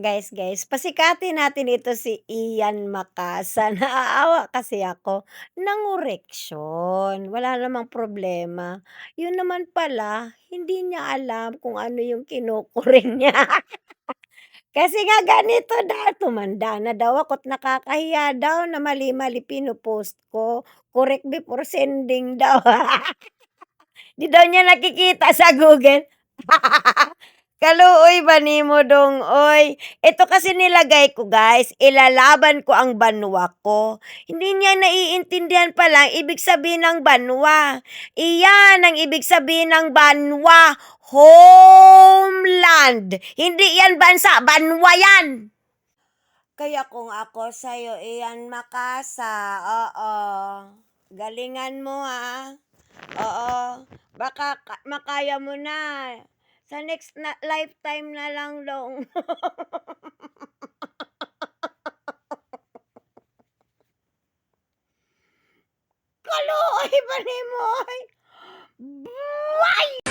Guys, pasikatin natin ito si Ian Makasa. Naaawa kasi ako, nangoreksyon, wala namang problema. Yun naman pala, hindi niya alam kung ano yung kinukuring niya. Kasi nga ganito daw, tumanda na daw ako't nakakahiya daw na mali-mali pino-post ko. Correct before sending daw. 'Di daw niya nakikita sa Google. Kaluoy ba nimo dong oy? Ito kasi nilagay ko guys, ilalaban ko ang banwa ko. Hindi niya naiintindihan palang ibig sabihin ng banwa. Iyan ang ibig sabihin ng banwa, homeland. Hindi yan bansa, banwa yan. Kaya kung ako sa'yo, iyan makasa, oo. Galingan mo ha. Oo, baka makaya mo na. Sa next na lifetime na lang dong. Kaluoy ba nimo oy? Buway!